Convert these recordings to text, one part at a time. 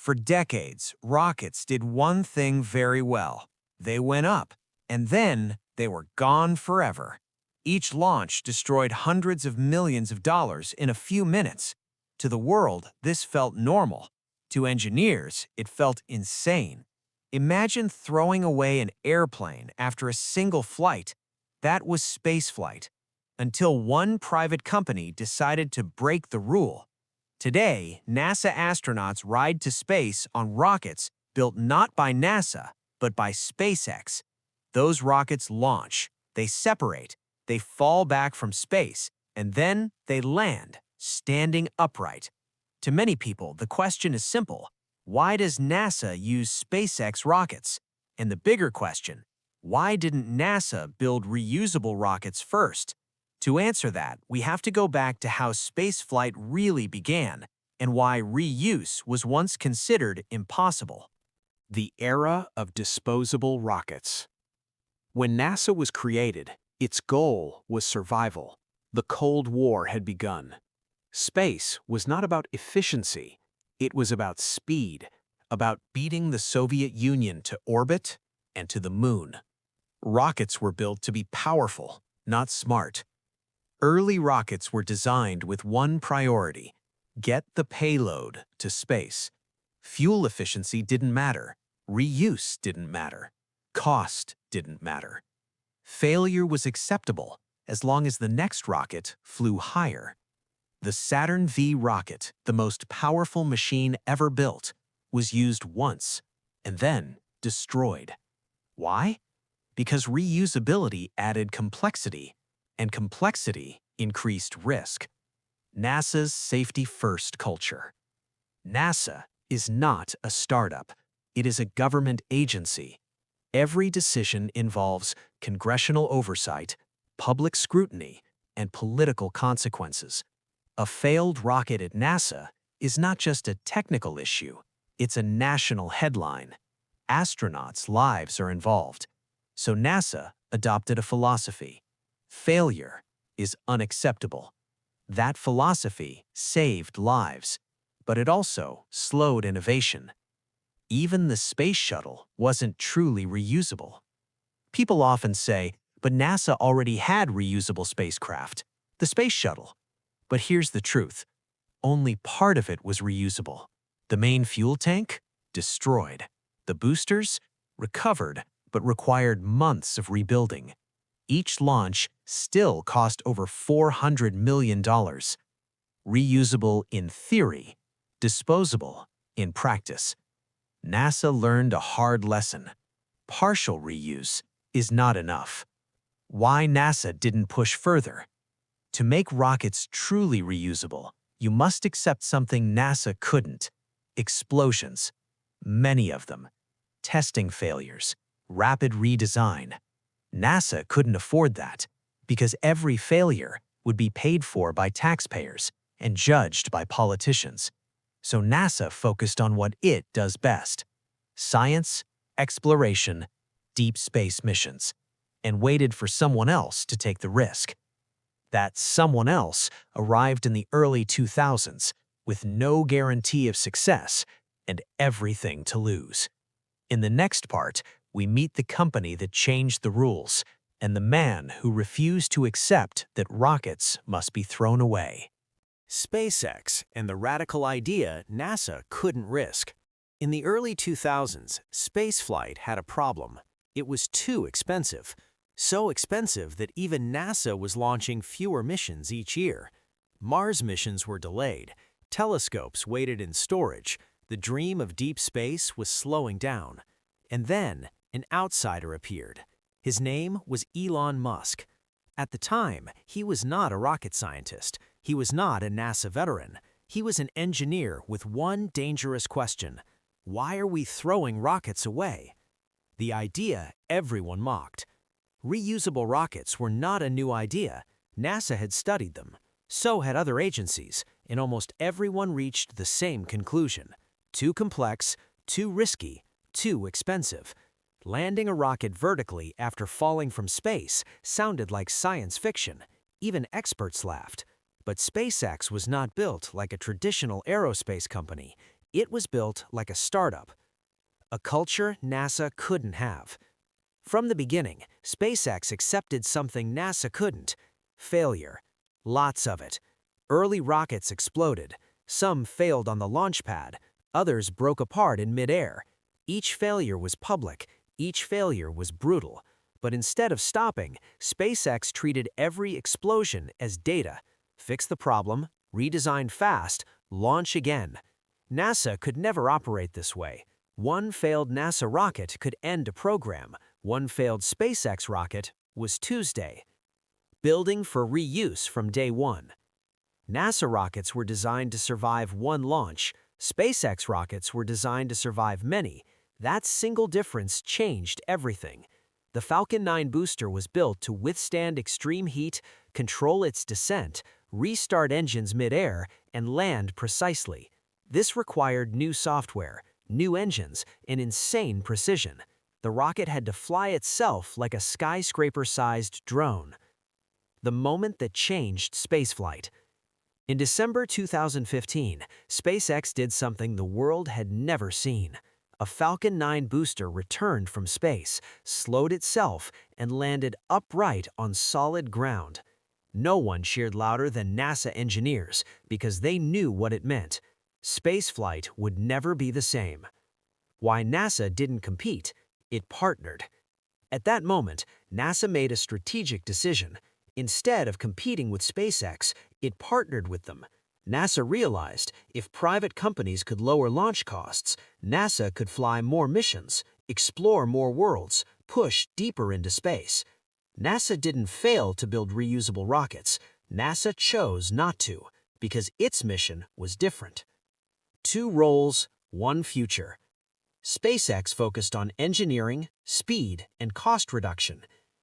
For decades, rockets did one thing very well. They went up, and then they were gone forever. Each launch destroyed hundreds of millions of dollars in a few minutes. To the world, this felt normal. To engineers, it felt insane. Imagine throwing away an airplane after a single flight. That was spaceflight. Until one private company decided to break the rule. Today, NASA astronauts ride to space on rockets built not by NASA, but by SpaceX. Those rockets launch, they separate, they fall back from space, and then they land, standing upright. To many people, the question is simple. Why does NASA use SpaceX rockets? And the bigger question, why didn't NASA build reusable rockets first? To answer that, we have to go back to how spaceflight really began and why reuse was once considered impossible. The era of disposable rockets. When NASA was created, its goal was survival. The Cold War had begun. Space was not about efficiency. It was about speed, about beating the Soviet Union to orbit and to the moon. Rockets were built to be powerful, not smart. Early rockets were designed with one priority: get the payload to space. Fuel efficiency didn't matter. Reuse didn't matter. Cost didn't matter. Failure was acceptable as long as the next rocket flew higher. The Saturn V rocket, the most powerful machine ever built, was used once and then destroyed. Why? Because reusability added complexity, and complexity increased risk. NASA's safety-first culture. NASA is not a startup. It is a government agency. Every decision involves congressional oversight, public scrutiny, and political consequences. A failed rocket at NASA is not just a technical issue, it's a national headline. Astronauts' lives are involved. So NASA adopted a philosophy. Failure is unacceptable. That philosophy saved lives, but it also slowed innovation. Even the Space Shuttle wasn't truly reusable. People often say, but NASA already had reusable spacecraft, the Space Shuttle. But here's the truth. Only part of it was reusable. The main fuel tank? Destroyed. The boosters? Recovered, but required months of rebuilding. Each launch still cost over $400 million. Reusable in theory, disposable in practice. NASA learned a hard lesson. Partial reuse is not enough. Why NASA didn't push further? To make rockets truly reusable, you must accept something NASA couldn't: explosions. Many of them. Testing failures. Rapid redesign. NASA couldn't afford that because every failure would be paid for by taxpayers and judged by politicians. So NASA focused on what it does best: science, exploration, deep space missions, and waited for someone else to take the risk. That someone else arrived in the early 2000s with no guarantee of success and everything to lose. In the next part, we meet the company that changed the rules and the man who refused to accept that rockets must be thrown away. SpaceX and the radical idea NASA couldn't risk. In the early 2000s, spaceflight had a problem. It was too expensive. So expensive that even NASA was launching fewer missions each year. Mars missions were delayed. Telescopes waited in storage. The dream of deep space was slowing down. And then, an outsider appeared. His name was Elon Musk. At the time, he was not a rocket scientist. He was not a NASA veteran. He was an engineer with one dangerous question: why are we throwing rockets away? The idea everyone mocked. Reusable rockets were not a new idea. NASA had studied them. So had other agencies, and almost everyone reached the same conclusion: too complex, too risky, too expensive. Landing a rocket vertically after falling from space sounded like science fiction. Even experts laughed. But SpaceX was not built like a traditional aerospace company. It was built like a startup, a culture NASA couldn't have. From the beginning, SpaceX accepted something NASA couldn't: failure. Lots of it. Early rockets exploded. Some failed on the launch pad. Others broke apart in midair. Each failure was public. Each failure was brutal. But instead of stopping, SpaceX treated every explosion as data. Fix the problem, redesign fast, launch again. NASA could never operate this way. One failed NASA rocket could end a program. One failed SpaceX rocket was Tuesday. Building for reuse from day one. NASA rockets were designed to survive one launch. SpaceX rockets were designed to survive many. That single difference changed everything. The Falcon 9 booster was built to withstand extreme heat, control its descent, restart engines mid-air, and land precisely. This required new software, new engines, and insane precision. The rocket had to fly itself like a skyscraper-sized drone. The moment that changed spaceflight. In December 2015, SpaceX did something the world had never seen. A Falcon 9 booster returned from space, slowed itself, and landed upright on solid ground. No one cheered louder than NASA engineers because they knew what it meant. Spaceflight would never be the same. Why NASA didn't compete? It partnered. At that moment, NASA made a strategic decision. Instead of competing with SpaceX, it partnered with them. NASA realized if private companies could lower launch costs, NASA could fly more missions, explore more worlds, push deeper into space. NASA didn't fail to build reusable rockets. NASA chose not to, because its mission was different. Two roles, one future. SpaceX focused on engineering, speed, and cost reduction.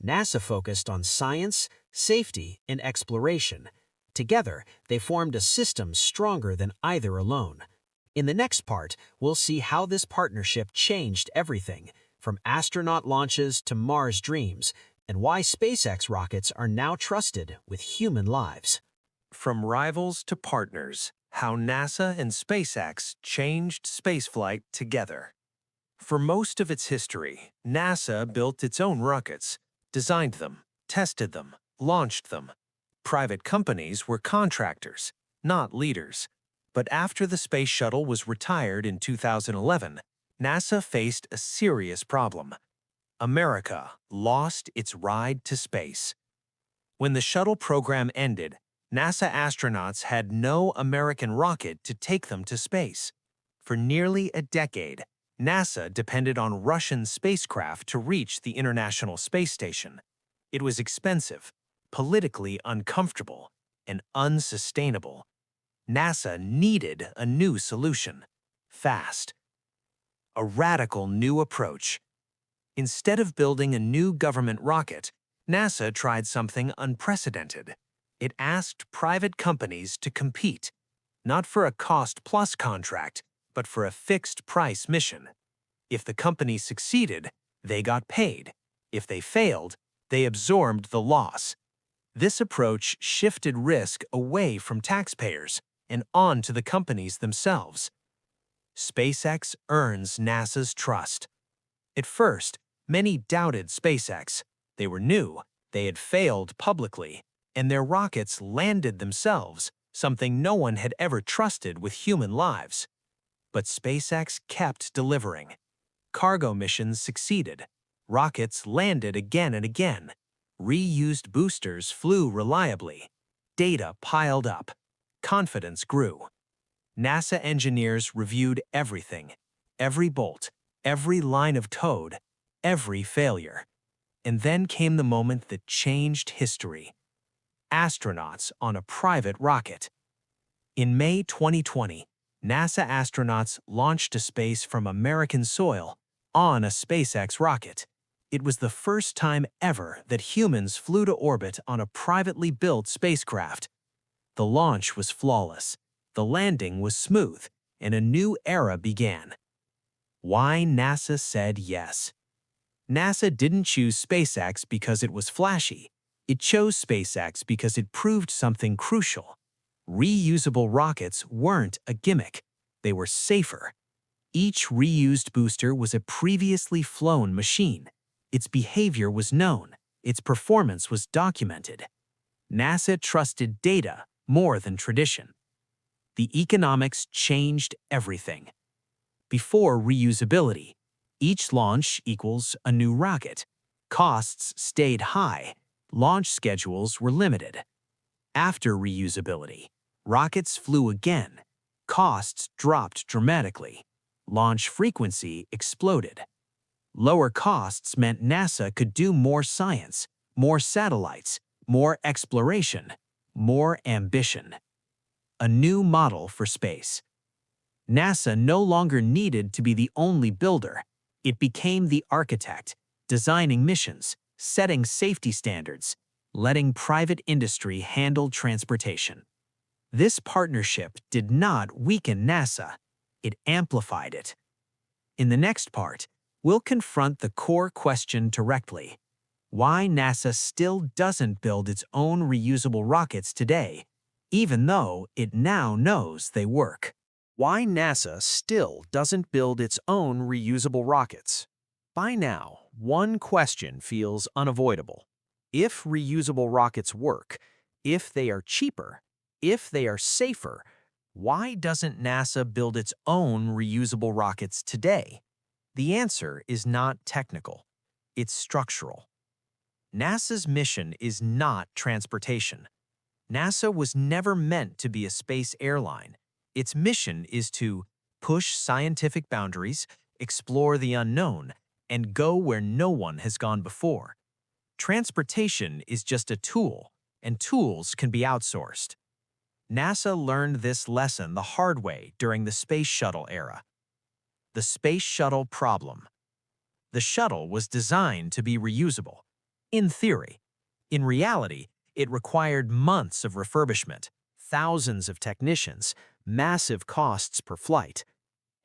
NASA focused on science, safety, and exploration. Together, they formed a system stronger than either alone. In the next part, we'll see how this partnership changed everything, from astronaut launches to Mars dreams, and why SpaceX rockets are now trusted with human lives. From rivals to partners, how NASA and SpaceX changed spaceflight together. For most of its history, NASA built its own rockets, designed them, tested them, launched them. Private companies were contractors, not leaders. But after the Space Shuttle was retired in 2011, NASA faced a serious problem. America lost its ride to space. When the shuttle program ended, NASA astronauts had no American rocket to take them to space. For nearly a decade, NASA depended on Russian spacecraft to reach the International Space Station. It was expensive, politically uncomfortable, and unsustainable. NASA needed a new solution, fast. A radical new approach. Instead of building a new government rocket, NASA tried something unprecedented. It asked private companies to compete, not for a cost-plus contract, but for a fixed-price mission. If the company succeeded, they got paid. If they failed, they absorbed the loss. This approach shifted risk away from taxpayers and onto the companies themselves. SpaceX earns NASA's trust. At first, many doubted SpaceX. They were new, they had failed publicly, and their rockets landed themselves, something no one had ever trusted with human lives. But SpaceX kept delivering. Cargo missions succeeded. Rockets landed again and again. Reused boosters flew reliably. Data piled up. Confidence grew. NASA engineers reviewed everything, every bolt, every line of code, every failure. And then came the moment that changed history. Astronauts on a private rocket. In May 2020, NASA astronauts launched to space from American soil on a SpaceX rocket. It was the first time ever that humans flew to orbit on a privately built spacecraft. The launch was flawless, the landing was smooth, and a new era began. Why NASA said yes. NASA didn't choose SpaceX because it was flashy. It chose SpaceX because it proved something crucial. Reusable rockets weren't a gimmick. They were safer. Each reused booster was a previously flown machine. Its behavior was known. Its performance was documented. NASA trusted data more than tradition. The economics changed everything. Before reusability, each launch equals a new rocket. Costs stayed high. Launch schedules were limited. After reusability, rockets flew again. Costs dropped dramatically. Launch frequency exploded. Lower costs meant NASA could do more science, more satellites, more exploration, more ambition. A new model for space. NASA no longer needed to be the only builder. It became the architect, designing missions, setting safety standards, letting private industry handle transportation. This partnership did not weaken NASA. It amplified it. In the next part, we'll confront the core question directly: why NASA still doesn't build its own reusable rockets today, even though it now knows they work. Why NASA still doesn't build its own reusable rockets. By now, one question feels unavoidable. If reusable rockets work, if they are cheaper, if they are safer, why doesn't NASA build its own reusable rockets today? The answer is not technical. It's structural. NASA's mission is not transportation. NASA was never meant to be a space airline. Its mission is to push scientific boundaries, explore the unknown, and go where no one has gone before. Transportation is just a tool, and tools can be outsourced. NASA learned this lesson the hard way during the Space Shuttle era. The Space Shuttle problem. The shuttle was designed to be reusable. In theory. In reality, it required months of refurbishment, thousands of technicians, massive costs per flight.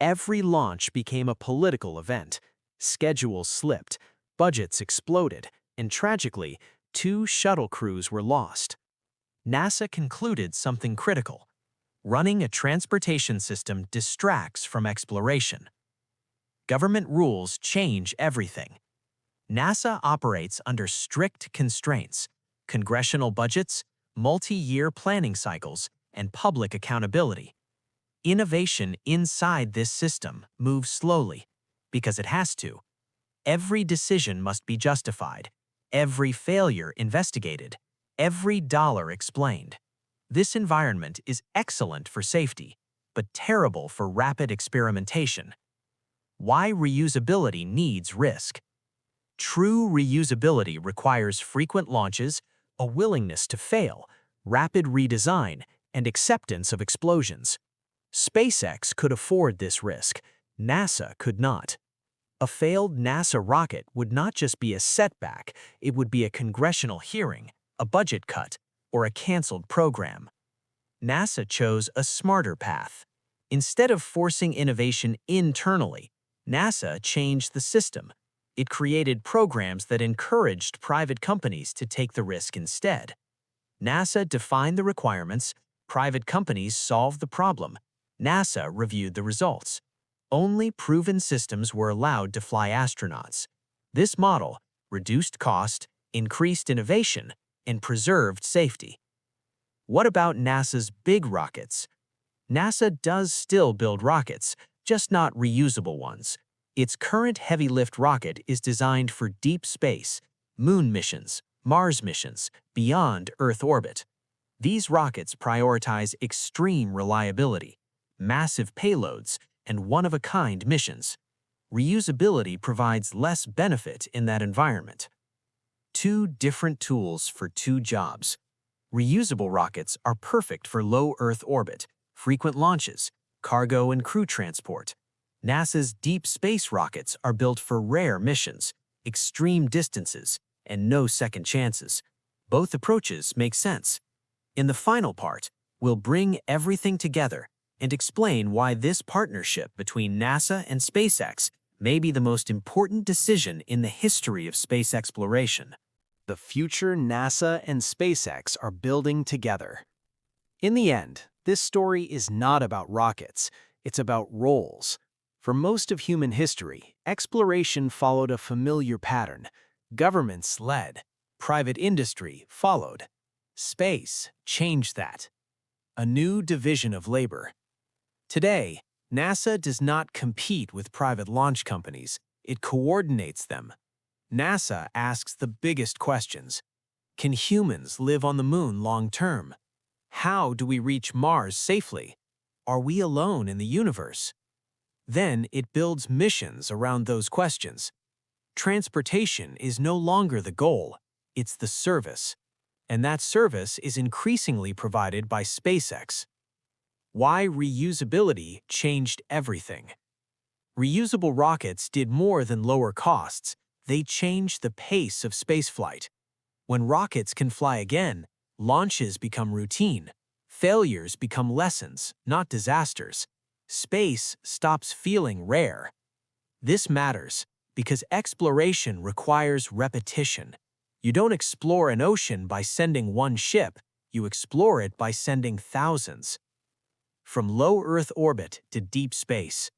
Every launch became a political event. Schedules slipped, budgets exploded, and tragically, 2 shuttle crews were lost. NASA concluded something critical. Running a transportation system distracts from exploration. Government rules change everything. NASA operates under strict constraints: congressional budgets, multi-year planning cycles, and public accountability. Innovation inside this system moves slowly, because it has to. Every decision must be justified, every failure investigated, every dollar explained. This environment is excellent for safety, but terrible for rapid experimentation. Why reusability needs risk. True reusability requires frequent launches, a willingness to fail, rapid redesign, and acceptance of explosions. SpaceX could afford this risk. NASA could not. A failed NASA rocket would not just be a setback, it would be a congressional hearing, a budget cut, or a canceled program. NASA chose a smarter path. Instead of forcing innovation internally, NASA changed the system. It created programs that encouraged private companies to take the risk instead. NASA defined the requirements, private companies solved the problem, NASA reviewed the results. Only proven systems were allowed to fly astronauts. This model reduced cost, increased innovation, and preserved safety. What about NASA's big rockets? NASA does still build rockets, just not reusable ones. Its current heavy-lift rocket is designed for deep space, moon missions, Mars missions, beyond Earth orbit. These rockets prioritize extreme reliability, massive payloads, and one-of-a-kind missions. Reusability provides less benefit in that environment. 2 different tools for 2 jobs. Reusable rockets are perfect for low Earth orbit, frequent launches, cargo and crew transport. NASA's deep space rockets are built for rare missions, extreme distances, and no second chances. Both approaches make sense. In the final part, we'll bring everything together and explain why this partnership between NASA and SpaceX may be the most important decision in the history of space exploration. The future NASA and SpaceX are building together. In the end, this story is not about rockets. It's about roles. For most of human history, exploration followed a familiar pattern. Governments led. Private industry followed. Space changed that. A new division of labor. Today, NASA does not compete with private launch companies. It coordinates them. NASA asks the biggest questions. Can humans live on the moon long term? How do we reach Mars safely? Are we alone in the universe? Then it builds missions around those questions. Transportation is no longer the goal, it's the service. And that service is increasingly provided by SpaceX. Why reusability changed everything. Reusable rockets did more than lower costs. They changed the pace of spaceflight. When rockets can fly again, launches become routine. Failures become lessons, not disasters. Space stops feeling rare. This matters because exploration requires repetition. You don't explore an ocean by sending one ship, you explore it by sending thousands. From low Earth orbit to deep space.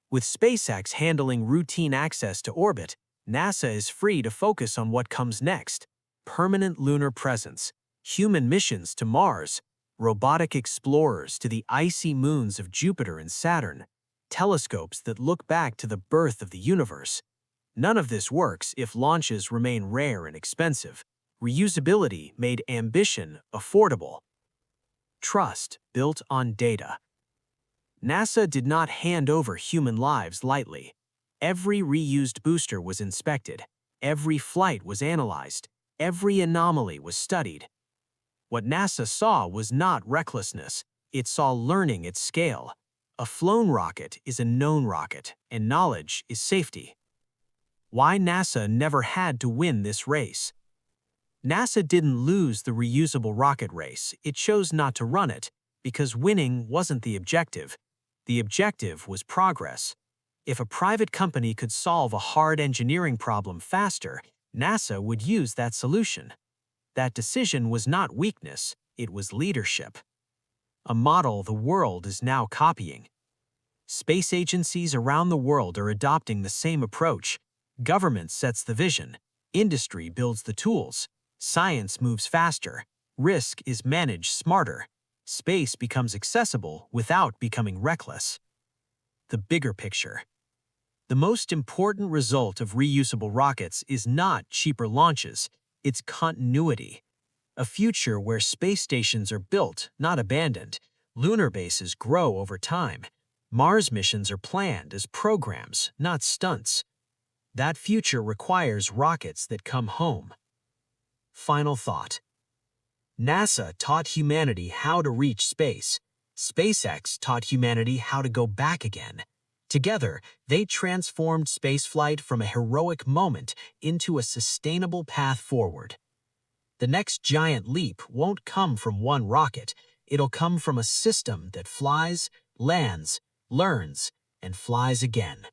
With SpaceX handling routine access to orbit, NASA is free to focus on what comes next. Permanent lunar presence, human missions to Mars, robotic explorers to the icy moons of Jupiter and Saturn, telescopes that look back to the birth of the universe. None of this works if launches remain rare and expensive. Reusability made ambition affordable. Trust built on data. NASA did not hand over human lives lightly. Every reused booster was inspected. Every flight was analyzed. Every anomaly was studied. What NASA saw was not recklessness. It saw learning at scale. A flown rocket is a known rocket, and knowledge is safety. Why NASA never had to win this race. NASA didn't lose the reusable rocket race. It chose not to run it because winning wasn't the objective. The objective was progress. If a private company could solve a hard engineering problem faster, NASA would use that solution. That decision was not weakness, it was leadership. A model the world is now copying. Space agencies around the world are adopting the same approach. Government sets the vision. Industry builds the tools. Science moves faster. Risk is managed smarter. Space becomes accessible without becoming reckless. The bigger picture. The most important result of reusable rockets is not cheaper launches, it's continuity. A future where space stations are built, not abandoned. Lunar bases grow over time. Mars missions are planned as programs, not stunts. That future requires rockets that come home. Final thought. NASA taught humanity how to reach space. SpaceX taught humanity how to go back again. Together, they transformed spaceflight from a heroic moment into a sustainable path forward. The next giant leap won't come from one rocket. It'll come from a system that flies, lands, learns, and flies again.